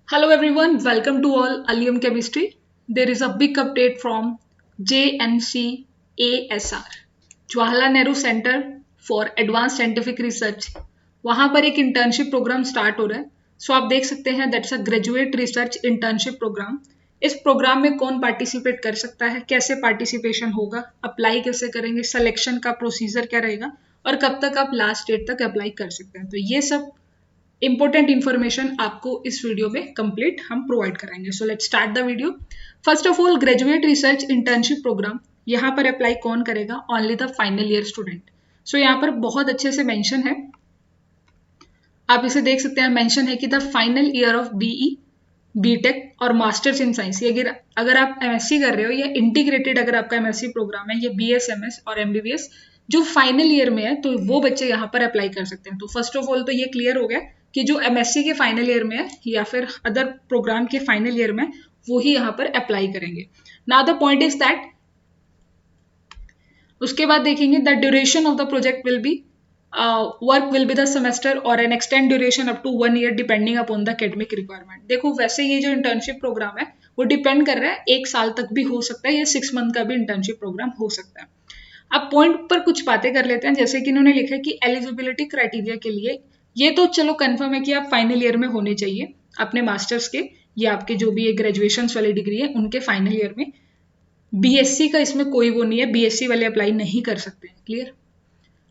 Hello everyone, welcome to all Allium Chemistry. There is a big update from JNC ASR, Jawaharlal Nehru Center for Advanced Scientific Research. वहाँ पर एक internship programme start हो रहा है. सो आप देख सकते हैं that's a graduate research internship program. इस प्रोग्राम में कौन पार्टिसिपेट कर सकता है, कैसे पार्टिसिपेशन होगा, अप्लाई कैसे करेंगे, सिलेक्शन का प्रोसीजर क्या रहेगा और कब तक आप लास्ट डेट तक अप्लाई कर सकते हैं. तो ये सब इंपॉर्टेंट इन्फॉर्मेशन आपको इस वीडियो में कंप्लीट हम प्रोवाइड कराएंगे. So let's start the video. First of all, graduate research internship program यहाँ पर अप्लाई कौन करेगा? Only the final year student. So यहाँ पर बहुत अच्छे से मेंशन है, आप इसे देख सकते हैं. मेंशन है कि the final year of BE, BTech और मास्टर्स इन साइंस. ये अगर आप एमएससी कर रहे हो या इंटीग्रेटेड अगर आपका एमएससी प्रोग्राम है, ये बीएसएमएस और एमबीबीएस जो फाइनल ईयर में है, तो वो बच्चे यहाँ पर अप्लाई कर सकते हैं. तो फर्स्ट ऑफ ऑल तो ये क्लियर हो गया कि जो एमएससी के फाइनल ईयर में है या फिर अदर प्रोग्राम के फाइनल ईयर में, वो ही यहाँ पर अप्लाई करेंगे. Now the point is that उसके बाद देखेंगे the duration of the project will be work will be the semester और an extend duration up to 1 year depending upon the academic requirement. देखो वैसे ये जो इंटर्नशिप प्रोग्राम है वो डिपेंड कर रहा है, 1 साल तक भी हो सकता है या 6 month का भी इंटर्नशिप प्रोग्राम हो सकता है. अब पॉइंट पर कुछ बातें कर लेते हैं. जैसे कि इन्होंने लिखा है कि एलिजिबिलिटी क्राइटेरिया के लिए ये तो चलो कंफर्म है कि आप फाइनल ईयर में होने चाहिए अपने मास्टर्स के या आपके जो भी ग्रेजुएशन वाली डिग्री है उनके फाइनल ईयर में. बीएससी का इसमें कोई वो नहीं है, बीएससी वाले अप्लाई नहीं कर सकते. क्लियर?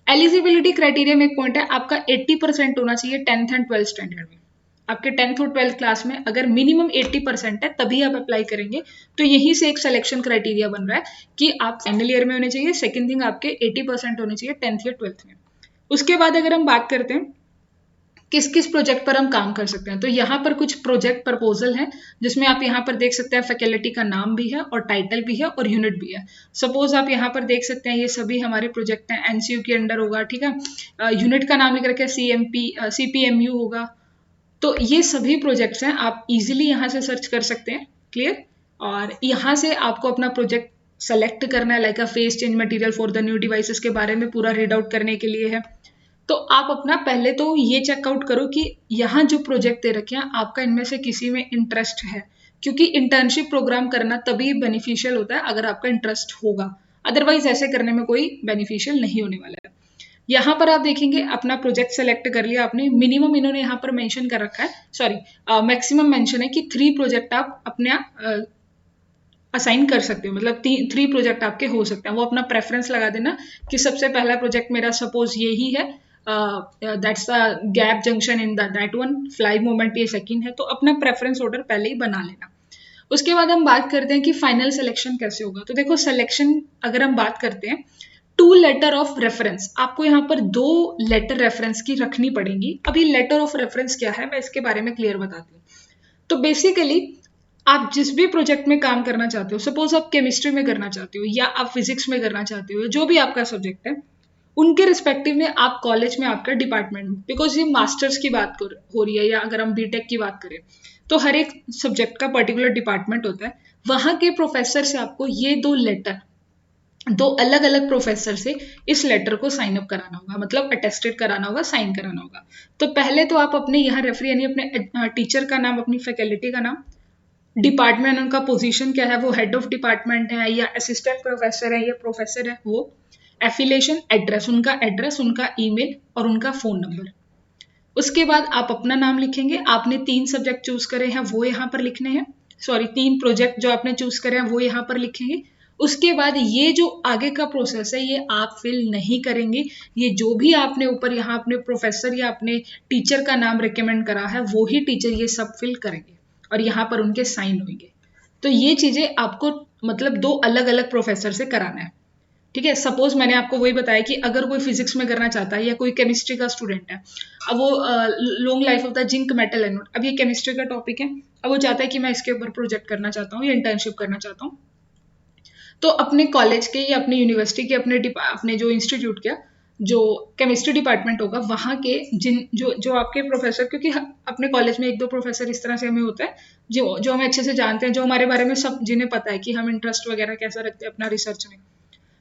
एलिजिबिलिटी क्राइटेरिया में एक पॉइंट है, आपका 80% होना चाहिए 10th एंड 12th स्टैंडर्ड में. आपके 10th और 12th क्लास में अगर मिनिमम 80% है तभी आप अप्लाई करेंगे. तो यहीं से एक सिलेक्शन क्राइटेरिया बन रहा है कि आप फाइनल ईयर में होने चाहिए. सेकंड थिंग, आपके 80% होने चाहिए 10th या 12th में. उसके बाद अगर हम बात करते हैं किस किस प्रोजेक्ट पर हम काम कर सकते हैं, तो यहाँ पर कुछ प्रोजेक्ट प्रपोजल हैं जिसमें आप यहाँ पर देख सकते हैं फैकल्टी का नाम भी है और टाइटल भी है और यूनिट भी है. सपोज आप यहाँ पर देख सकते हैं ये सभी हमारे प्रोजेक्ट हैं, एनसीयू के अंडर होगा. ठीक है, यूनिट का नाम लिख रखे सीपीएमयू होगा. तो ये सभी प्रोजेक्ट्स हैं, आप इजीली यहाँ से सर्च कर सकते हैं. क्लियर? और यहाँ से आपको अपना प्रोजेक्ट सेलेक्ट करना है, like a face change material for the new devices के बारे में पूरा रीड आउट करने के लिए है. तो आप अपना पहले तो ये चेकआउट करो कि यहाँ जो प्रोजेक्ट दे रखे हैं आपका इनमें से किसी में इंटरेस्ट है, क्योंकि इंटर्नशिप प्रोग्राम करना तभी बेनिफिशियल होता है अगर आपका इंटरेस्ट होगा, अदरवाइज ऐसे करने में कोई बेनिफिशियल नहीं होने वाला है. यहाँ पर आप देखेंगे अपना प्रोजेक्ट सेलेक्ट कर लिया आपने. मिनिमम इन्होंने यहाँ पर मेंशन कर रखा है, सॉरी मैक्सिमम मेंशन है कि 3 प्रोजेक्ट आप अपने असाइन कर सकते हो, मतलब 3 प्रोजेक्ट आपके हो सकते हैं. वो अपना प्रेफरेंस लगा देना कि सबसे पहला प्रोजेक्ट मेरा सपोज यही है, that's the gap junction in that one, fly moment ये सेकंड है. तो अपना प्रेफरेंस ऑर्डर पहले ही बना लेना. उसके बाद हम बात करते हैं कि फाइनल सिलेक्शन कैसे होगा. तो देखो सिलेक्शन अगर हम बात करते हैं, 2 लेटर ऑफ रेफरेंस, आपको यहाँ पर 2 लेटर रेफरेंस की रखनी पड़ेंगी. अभी लेटर ऑफ रेफरेंस क्या है मैं इसके बारे में क्लियर बताती हूँ. तो बेसिकली आप जिस भी प्रोजेक्ट में काम करना चाहते हो, सपोज आप केमिस्ट्री में करना चाहते हो या आप फिजिक्स में करना चाहते हो, जो भी आपका सब्जेक्ट है उनके रिस्पेक्टिव में आप कॉलेज में आपका डिपार्टमेंट, बिकॉज ये मास्टर्स की बात हो रही है या अगर हम बीटेक की बात करें तो हर एक सब्जेक्ट का पर्टिकुलर डिपार्टमेंट होता है. वहां के प्रोफेसर से आपको ये 2 लेटर, 2 अलग अलग प्रोफेसर से इस लेटर को साइन अप कराना होगा, मतलब अटेस्टेड कराना होगा, साइन कराना होगा. तो पहले तो आप अपने यहाँ रेफरी यानी अपने टीचर का नाम, अपनी फैकल्टी का नाम, डिपार्टमेंट उनका पोजीशन क्या है, वो हेड ऑफ डिपार्टमेंट है या असिस्टेंट प्रोफेसर है या प्रोफेसर है, वो एफिलिएशन, एड्रेस, उनका ईमेल और उनका फोन नंबर. उसके बाद आप अपना नाम लिखेंगे. आपने 3 सब्जेक्ट चूज करे हैं वो यहाँ पर लिखने हैं, सॉरी 3 प्रोजेक्ट जो आपने चूज करे हैं वो यहाँ पर लिखेंगे. उसके बाद ये जो आगे का प्रोसेस है ये आप फिल नहीं करेंगे, ये जो भी आपने ऊपर यहाँ अपने प्रोफेसर या अपने टीचर का नाम रिकमेंड करा है वो ही टीचर ये सब फिल करेंगे और यहाँ पर उनके साइन होंगे. तो ये चीजें आपको मतलब 2 अलग अलग प्रोफेसर से कराना है. ठीक है, सपोज मैंने आपको वही बताया कि अगर कोई फिजिक्स में करना चाहता है या कोई केमिस्ट्री का स्टूडेंट है, अब वो long life of the zinc metal anode, अब ये केमिस्ट्री का टॉपिक है, अब वो चाहता है कि मैं इसके ऊपर प्रोजेक्ट करना चाहता हूँ या इंटर्नशिप करना चाहता हूँ. तो अपने कॉलेज के या अपने यूनिवर्सिटी के अपने जो इंस्टीट्यूट के जो केमिस्ट्री डिपार्टमेंट होगा वहाँ के जो आपके प्रोफेसर, क्योंकि अपने कॉलेज में 1-2 प्रोफेसर इस तरह से हमें होता है जो हमें अच्छे से जानते हैं, जो हमारे बारे में सब जिन्हें पता है कि हम इंटरेस्ट वगैरह कैसा रखते हैं अपना रिसर्च में.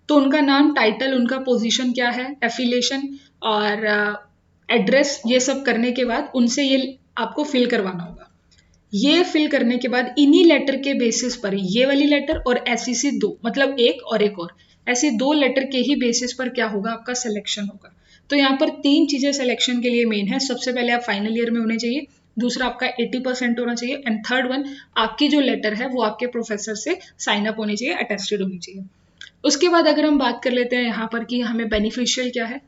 तो उनका नाम, टाइटल, उनका पोजीशन क्या है, एफिलिएशन और एड्रेस, ये सब करने के बाद उनसे ये आपको फिल करवाना होगा. ये फिल करने के बाद इन्हीं लेटर के बेसिस पर, ये वाली लेटर और SEC 2, मतलब एक और एक और, ऐसे 2 लेटर के ही बेसिस पर क्या होगा, आपका सिलेक्शन होगा। तो यहाँ पर 3 चीजें सिलेक्शन के लिए मेन है। सबसे पहले आप फाइनल ईयर में होने चाहिए, दूसरा आपका 80% होना चाहिए, एंड थर्ड वन आपकी जो लेटर है वो आपके प्रोफेसर से साइन अप होनी चाहिए, अटेस्टेड होनी चाहिए। उसके बाद अगर हम बात कर लेते हैं यहाँ पर कि हमें बेनिफिशियल क्या है,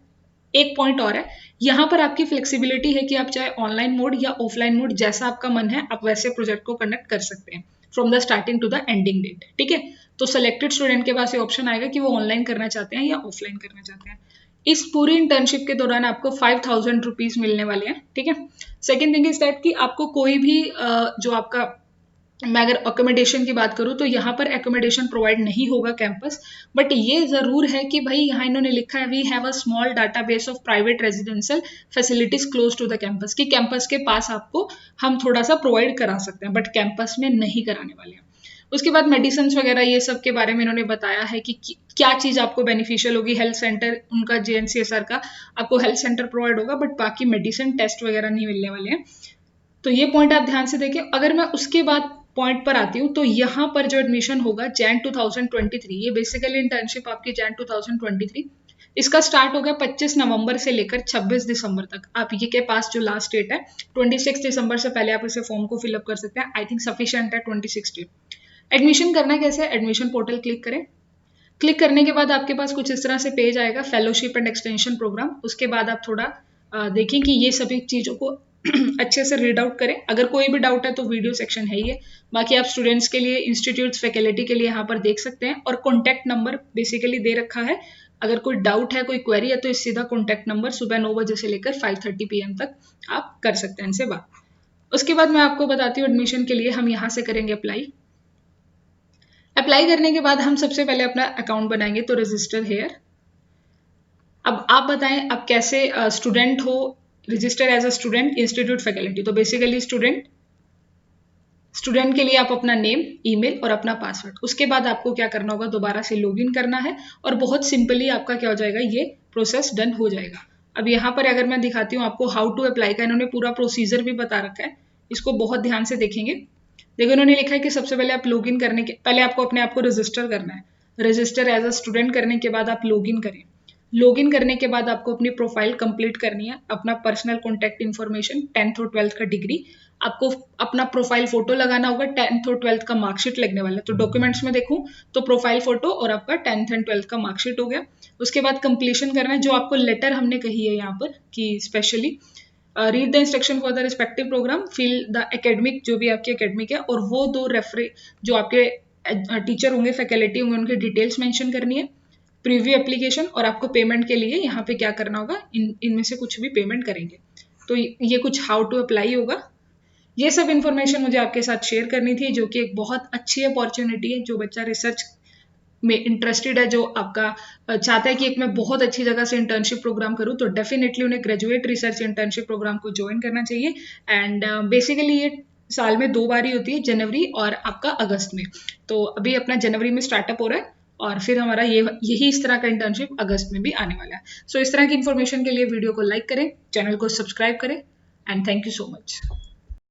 एक पॉइंट और है, यहाँ पर आपकी फ्लेक्सिबिलिटी है कि आप चाहे ऑनलाइन मोड या ऑफलाइन मोड, जैसा आपका मन है आप वैसे प्रोजेक्ट को कंडक्ट कर सकते हैं from the starting to the ending date. ठीक है, तो सिलेक्टेड स्टूडेंट के पास ये ऑप्शन आएगा कि वो ऑनलाइन करना चाहते हैं या ऑफलाइन करना चाहते हैं। इस पूरी इंटर्नशिप के दौरान आपको 5000 रुपीज मिलने वाले हैं। ठीक है, सेकेंड थिंग इज दैट कि आपको कोई भी जो आपका, मैं अगर अकोमोडेशन की बात करूँ तो यहाँ पर अकोमोडेशन प्रोवाइड नहीं होगा कैंपस, बट ये जरूर है कि भाई यहाँ इन्होंने लिखा है we have a small database of private residential facilities close to the campus, कि कैंपस के पास आपको हम थोड़ा सा प्रोवाइड करा सकते हैं, बट कैंपस में नहीं कराने वाले हैं। उसके बाद मेडिसिन वगैरह ये सब के बारे में इन्होंने बताया है कि क्या चीज़ आपको बेनिफिशियल होगी। हेल्थ सेंटर उनका JNCSR का आपको हेल्थ सेंटर प्रोवाइड होगा, बट बाकी मेडिसिन टेस्ट वगैरह नहीं मिलने वाले हैं। तो ये पॉइंट आप ध्यान से देखें। अगर मैं उसके बाद पॉइंट पर आती हूँ तो यहाँ पर जो एडमिशन होगा Jan 2023, ये बेसिकली इंटर्नशिप आपकी Jan 2023, इसका स्टार्ट हो गया 25 नवंबर से लेकर 26 दिसंबर तक। आप ये के पास जो लास्ट डेट है 26 दिसंबर से पहले आप इसे फॉर्म को फिलअप कर सकते हैं। आई थिंक सफिशिएंट है 26 डेट। एडमिशन करना कैसे है, एडमिशन पोर्टल क्लिक करें। क्लिक करने के बाद आपके पास कुछ इस तरह से पेज आएगा, फेलोशिप एंड एक्सटेंशन प्रोग्राम। उसके बाद आप थोड़ा देखें कि ये सभी चीज़ों को अच्छे से रीड आउट करें। अगर कोई भी डाउट है तो वीडियो सेक्शन है ही है। बाकी आप स्टूडेंट्स के लिए, इंस्टीट्यूट फैकल्टी के लिए यहाँ पर देख सकते हैं, और कॉन्टैक्ट नंबर बेसिकली दे रखा है। अगर कोई डाउट है, कोई क्वेरी है, तो इस सीधा कॉन्टैक्ट नंबर सुबह 9 बजे से लेकर 5:30 PM तक आप कर सकते हैं इनसे बात। उसके बाद मैं आपको बताती हूँ एडमिशन के लिए हम यहाँ से करेंगे अप्लाई। अप्लाई करने के बाद हम सबसे पहले अपना अकाउंट बनाएंगे, तो रजिस्टर हेयर। अब आप बताएं आप कैसे स्टूडेंट हो, register as a student, institute faculty. तो बेसिकली स्टूडेंट के लिए आप अपना नेम, ईमेल और अपना पासवर्ड, उसके बाद आपको क्या करना होगा, दोबारा से लॉगिन करना है, और बहुत सिंपली आपका क्या हो जाएगा, ये प्रोसेस डन हो जाएगा। अब यहाँ पर अगर मैं दिखाती हूँ आपको हाउ टू अप्लाई का, इन्होंने पूरा प्रोसीजर भी बता रखा है, इसको बहुत ध्यान से देखेंगे। देखो इन्होंने लिखा है कि सबसे पहले आप लॉगिन करने के पहले आपको अपने आप को रजिस्टर करना है। रजिस्टर एज अ स्टूडेंट करने के बाद आप लॉगिन करें। लॉगिन करने के बाद आपको अपनी प्रोफाइल कंप्लीट करनी है, अपना पर्सनल कॉन्टैक्ट इन्फॉर्मेशन, 10th और 12th का डिग्री, आपको अपना प्रोफाइल फोटो लगाना होगा, 10th और 12th का मार्कशीट लगने वाला है। तो डॉक्यूमेंट्स में देखूं तो प्रोफाइल फोटो और आपका 10th एंड 12th का मार्कशीट हो गया। उसके बाद कंप्लीशन करना है, जो आपको लेटर हमने कही है यहाँ पर कि specially read the instruction for the respective program, fill the academic, जो भी आपकी एकेडमिक है, और वो 2 रेफरे जो आपके टीचर होंगे, फैकल्टी होंगे, उनकी डिटेल्स मेंशन करनी है, प्रीव्यू एप्लीकेशन, और आपको पेमेंट के लिए यहाँ पे क्या करना होगा, इनमें से कुछ भी पेमेंट करेंगे। तो ये कुछ हाउ टू अप्लाई होगा। ये सब इन्फॉर्मेशन मुझे आपके साथ शेयर करनी थी, जो कि एक बहुत अच्छी अपॉर्चुनिटी है। जो बच्चा रिसर्च में इंटरेस्टेड है, जो आपका चाहता है कि एक मैं बहुत अच्छी जगह से इंटर्नशिप प्रोग्राम करूं, तो डेफिनेटली उन्हें ग्रेजुएट रिसर्च इंटर्नशिप प्रोग्राम को ज्वाइन करना चाहिए। एंड बेसिकली ये साल में 2 बार ही होती है, जनवरी और आपका अगस्त में। तो अभी अपना जनवरी में स्टार्टअप हो रहा है, और फिर हमारा यही इस तरह का इंटर्नशिप अगस्त में भी आने वाला है। सो इस तरह की इन्फॉर्मेशन के लिए वीडियो को लाइक करें, चैनल को सब्सक्राइब करें, and thank you so much.